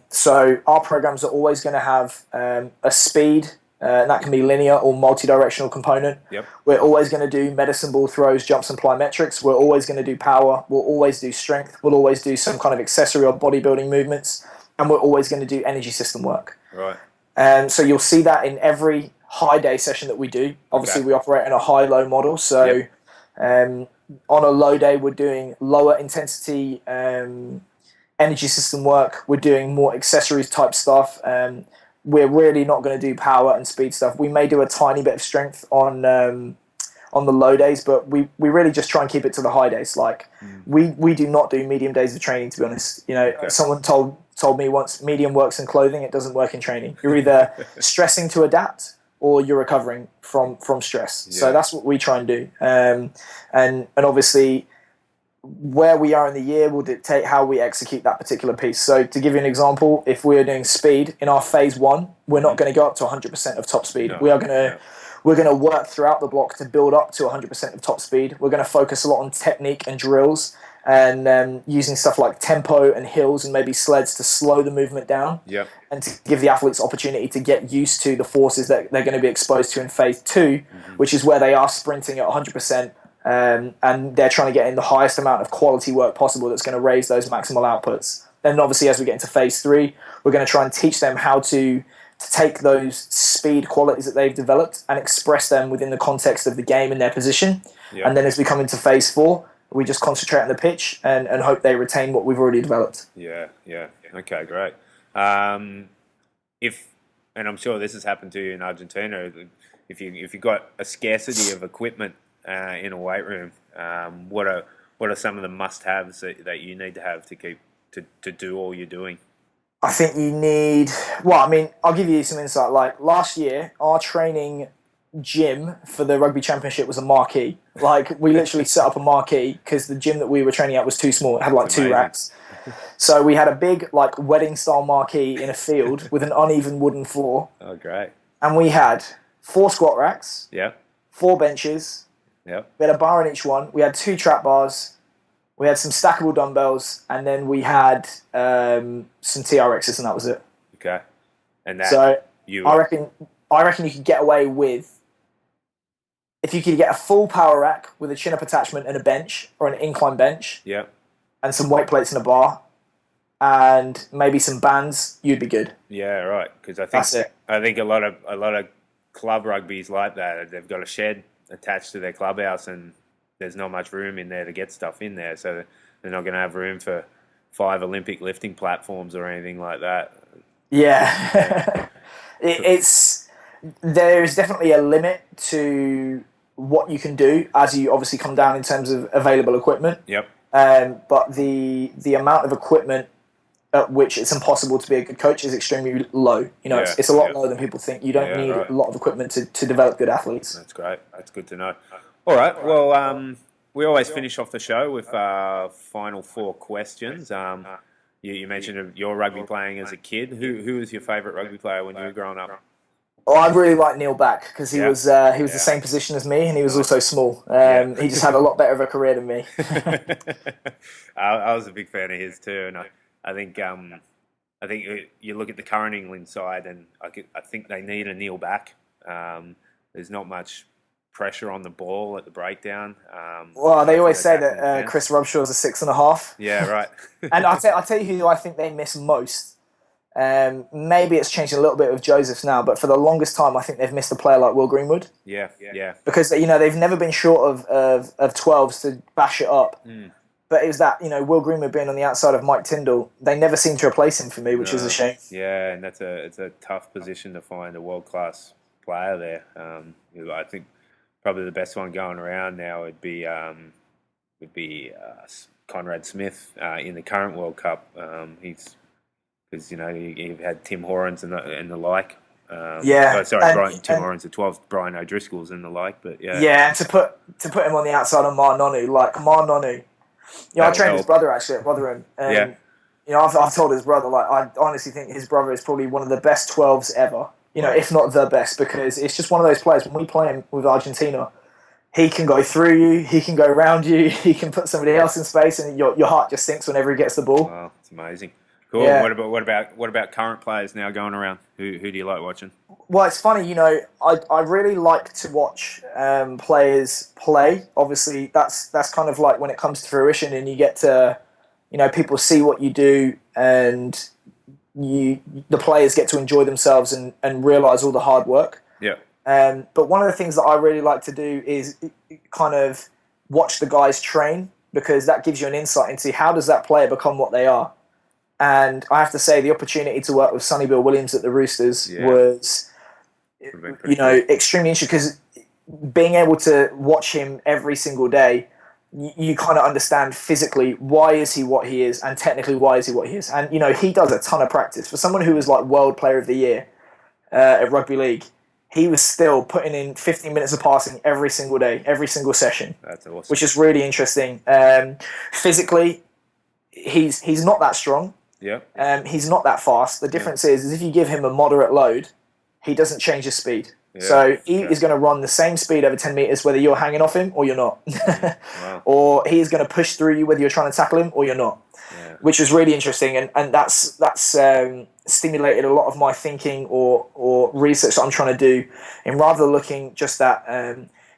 So our programs are always going to have a speed, and that can be linear or multi-directional component. Yep. We're always going to do medicine ball throws, jumps, and plyometrics. We're always going to do power. We'll always do strength. We'll always do some kind of accessory or bodybuilding movements. And we're always going to do energy system work. Right. So you'll see that in every high day session that we do. Obviously, we operate in a high-low model. So on a low day, we're doing lower intensity energy system work. We're doing more accessories type stuff. We're really not going to do power and speed stuff. We may do a tiny bit of strength on the low days, but we really just try and keep it to the high days. Like we do not do medium days of training, to be honest. Someone told me once, medium works in clothing, it doesn't work in training. You're either stressing to adapt or you're recovering from stress. So that's what we try and do. And obviously, where we are in the year will dictate how we execute that particular piece. So to give you an example, if we're doing speed in our phase 1, we're not going to go up to 100% of top speed. We're going to work throughout the block to build up to 100% of top speed. We're going to focus a lot on technique and drills, and using stuff like tempo and hills and maybe sleds to slow the movement down, and to give the athletes opportunity to get used to the forces that they're going to be exposed to in phase 2, which is where they are sprinting at 100%, and they're trying to get in the highest amount of quality work possible that's going to raise those maximal outputs. And obviously, as we get into phase 3, we're going to try and teach them how to take those speed qualities that they've developed and express them within the context of the game and their position. And then as we come into phase 4, we just concentrate on the pitch and hope they retain what we've already developed. Yeah. Okay, great. And I'm sure this has happened to you in Argentina, if you've got a scarcity of equipment in a weight room, what are some of the must-haves that you need to have to keep to do all you're doing? I think you need... Well, I mean, I'll give you some insight. Like, last year, our training gym for the Rugby Championship was a marquee. Like, we literally set up a marquee because the gym that we were training at was too small. It had, like, 2 racks. So we had a big, like, wedding-style marquee in a field with an uneven wooden floor. Oh, great. And we had 4 squat racks. Yeah. 4 benches. Yeah. We had a bar in each one. We had 2 trap bars. We had some stackable dumbbells, and then we had some TRXs, and that was it. Okay. And that so I reckon you could get away with, if you could get a full power rack with a chin-up attachment and a bench, or an incline bench, and some weight plates and a bar, and maybe some bands, you'd be good. Yeah, right. Because I think a lot of club rugby's like that. They've got a shed attached to their clubhouse, and there's not much room in there to get stuff in there, so they're not going to have room for 5 Olympic lifting platforms or anything like that. Yeah. There's definitely a limit to what you can do as you obviously come down in terms of available equipment. Yep. But the amount of equipment at which it's impossible to be a good coach is extremely low. It's a lot lower than people think. You don't need a lot of equipment to develop good athletes. That's great. That's good to know. All right. Well, we always finish off the show with our final 4 questions. You mentioned your rugby playing as a kid. Who was your favourite rugby player when you were growing up? Oh, I really like Neil Back because he was the Yeah. same position as me, and he was Nice. also small. He just had a lot better of a career than me. I was a big fan of his too, and I think you look at the current England side, and I think they need a Neil Back. There's not much pressure on the ball at the breakdown. Well, they always say attacking that defence. Chris Robshaw's a 6.5. Yeah, right. And I'll tell you who I think they miss most. Maybe it's changed a little bit with Joseph's now, but for the longest time, I think they've missed a player like Will Greenwood. Yeah. Because, they've never been short of 12s to bash it up. But it was that, Will Greenwood being on the outside of Mike Tyndall, they never seem to replace him for me, which is a shame. Yeah, and it's a tough position to find a world-class player there. I think probably the best one going around now would be Conrad Smith in the current World Cup. Because you've had Tim Horrons and the like. Tim Horrons, the 12th, Brian O'Driscoll's and the like. But and to put him on the outside of Mar Nonu. I trained his brother actually at Rotherham. And, I've told his brother, I honestly think his brother is probably one of the best 12s ever. If not the best, because it's just one of those players. When we play him with Argentina, he can go through you, he can go around you, he can put somebody else in space, and your heart just sinks whenever he gets the ball. Wow, it's amazing. Cool. Yeah. What about current players now going around? Who do you like watching? Well, it's funny, I really like to watch players play. Obviously, that's kind of like when it comes to fruition, and you get to, people see what you do, and the players get to enjoy themselves and realise all the hard work. Yeah. But one of the things that I really like to do is kind of watch the guys train, because that gives you an insight into how does that player become what they are. And I have to say, the opportunity to work with Sonny Bill Williams at the Roosters was, extremely interesting, because being able to watch him every single day, you kind of understand physically why is he what he is, and technically why is he what he is. And, he does a ton of practice. For someone who was like World Player of the Year at Rugby League, he was still putting in 15 minutes of passing every single day, every single session. That's awesome. Which is really interesting. Physically, he's not that strong. Yeah. He's not that fast. The difference is if you give him a moderate load, he doesn't change his speed. Yeah, so he is going to run the same speed over 10 metres whether you're hanging off him or you're not. Wow. Or he's going to push through you whether you're trying to tackle him or you're not. Yeah. Which is really interesting, and that's stimulated a lot of my thinking or research that I'm trying to do, and rather than looking just at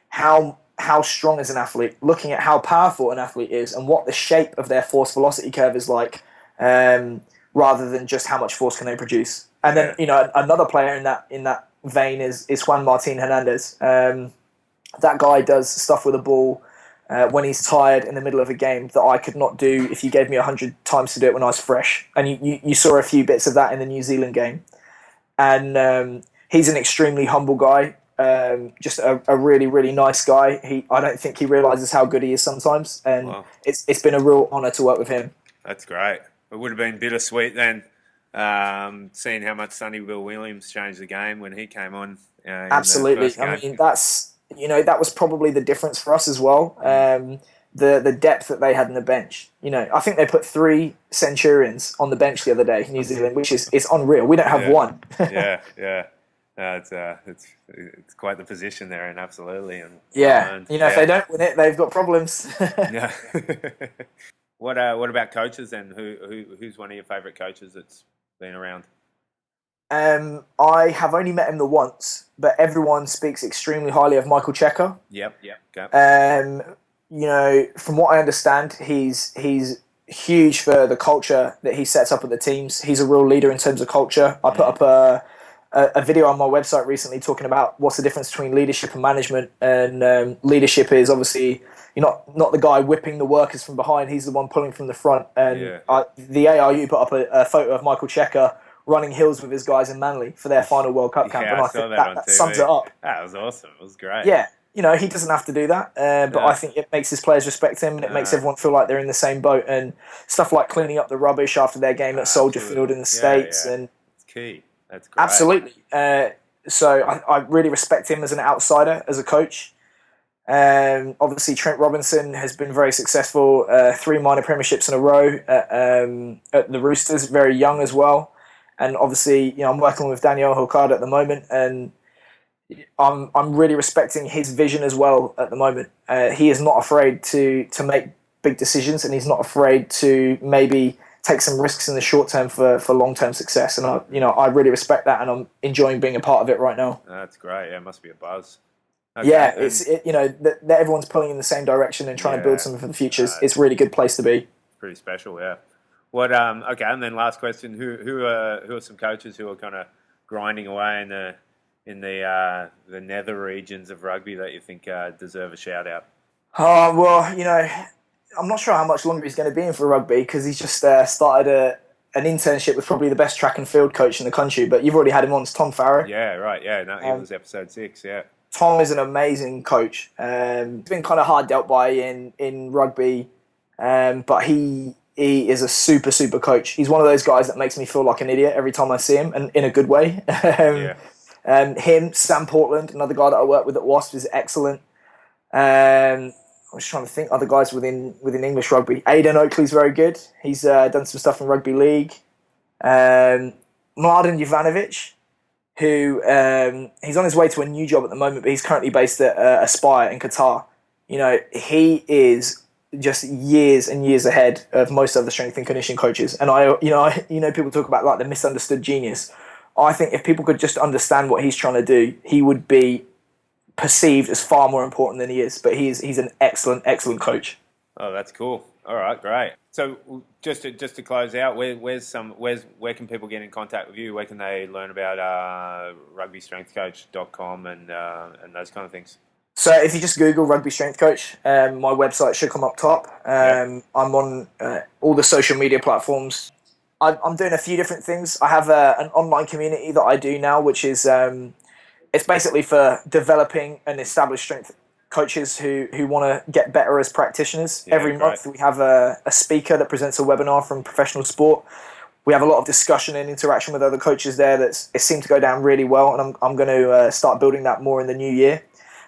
how strong is an athlete, looking at how powerful an athlete is and what the shape of their force velocity curve is like, rather than just how much force can they produce. And then another player in that vein is Juan Martin Hernandez. That guy does stuff with a ball when he's tired in the middle of a game that I could not do if you gave me 100 times to do it when I was fresh. And you saw a few bits of that in the New Zealand game. And he's an extremely humble guy, just a really, really nice guy. I don't think he realises how good he is sometimes. And Wow. It's been a real honour to work with him. That's great. It would have been bittersweet then, seeing how much Sonny Bill Williams changed the game when he came on. Absolutely. I mean, that was probably the difference for us as well. The depth that they had in the bench. I think they put 3 Centurions on the bench the other day in New Zealand, which is unreal. We don't have one. Yeah. It's quite the position they're in, absolutely. And if they don't win it, they've got problems. Yeah. What about coaches then? Who's one of your favourite coaches that's been around? I have only met him the once, but everyone speaks extremely highly of Michael Checker. Yep. From what I understand, he's huge for the culture that he sets up at the teams. He's a real leader in terms of culture. I put up a video on my website recently talking about what's the difference between leadership and management. And leadership is obviously you're not the guy whipping the workers from behind. He's the one pulling from the front. And the ARU put up a photo of Michael Checker running hills with his guys in Manly for their final World Cup camp. And I think that sums it up. That was awesome. It was great. Yeah. He doesn't have to do that, but I think it makes his players respect him, and it makes everyone feel like they're in the same boat. And stuff like cleaning up the rubbish after their game at Soldier Field in the States. And it's key. That's great. Absolutely. So I really respect him as an outsider, as a coach. Obviously, Trent Robinson has been very successful. 3 minor premierships in a row at the Roosters, very young as well. And obviously, I'm working with Daniel Hurtado at the moment, and I'm really respecting his vision as well at the moment. He is not afraid to make big decisions, and he's not afraid to maybe take some risks in the short term for long-term success. And I really respect that, and I'm enjoying being a part of it right now. That's great. Yeah, it must be a buzz. Okay, yeah, that everyone's pulling in the same direction and trying to build something for the future. It's a really good place to be. Pretty special, yeah. What? Okay, and then last question: Who are some coaches who are kind of grinding away in the nether regions of rugby that you think deserve a shout out? Oh well, I'm not sure how much longer he's going to be in for rugby, because he's just started an internship with probably the best track and field coach in the country. But you've already had him on, it's Tom Farrow. Yeah, right. Yeah, no, he was episode 6. Yeah. Tom is an amazing coach. He's been kind of hard dealt by in rugby, but he is a super, super coach. He's one of those guys that makes me feel like an idiot every time I see him, and in a good way. Sam Portland, another guy that I work with at Wasps, is excellent. I'm just trying to think other guys within English rugby. Aidan Oakley's very good. He's done some stuff in rugby league. Mladen Jovanovic, who he's on his way to a new job at the moment, but he's currently based at Aspire in Qatar. He is just years and years ahead of most other strength and conditioning coaches. And people talk about like the misunderstood genius. I think if people could just understand what he's trying to do, he would be perceived as far more important than he is. But he's an excellent coach. Oh, that's cool. All right, great. So just to close out, where can people get in contact with you? Where can they learn about rugbystrengthcoach.com and those kind of things? So if you just Google Rugby Strength Coach, my website should come up top. I'm on all the social media platforms. I'm doing a few different things. I have an online community that I do now, which is it's basically for developing and established strength coaches who want to get better as practitioners. Every month we have a speaker that presents a webinar from professional sport. We have a lot of discussion and interaction with other coaches there. It seemed to go down really well, and I'm going to start building that more in the new year.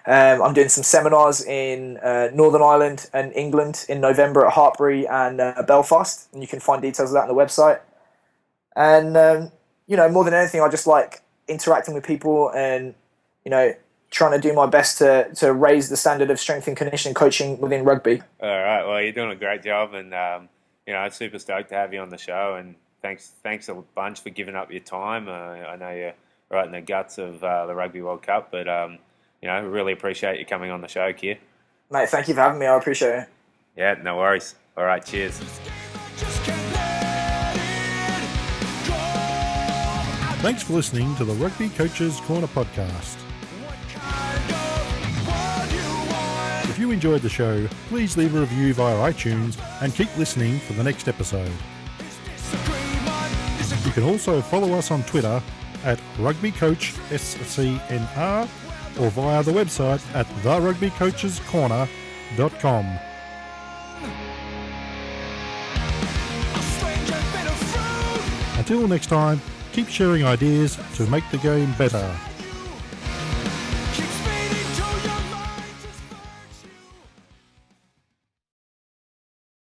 I'm doing some seminars in Northern Ireland and England in November at Hartpury and Belfast, and you can find details of that on the website. And more than anything, I just like interacting with people and trying to do my best to raise the standard of strength and conditioning coaching within rugby. All right, well, you're doing a great job, and super stoked to have you on the show. And thanks a bunch for giving up your time. I know you're right in the guts of the Rugby World Cup, but really appreciate you coming on the show, Keir. Mate, thank you for having me. I appreciate it. Yeah, no worries. All right, cheers. Thanks for listening to the Rugby Coaches Corner podcast. If you enjoyed the show, please leave a review via iTunes and keep listening for the next episode. You can also follow us on Twitter at RugbyCoachSCNR or via the website at therugbycoachescorner.com. Until next time, keep sharing ideas to make the game better.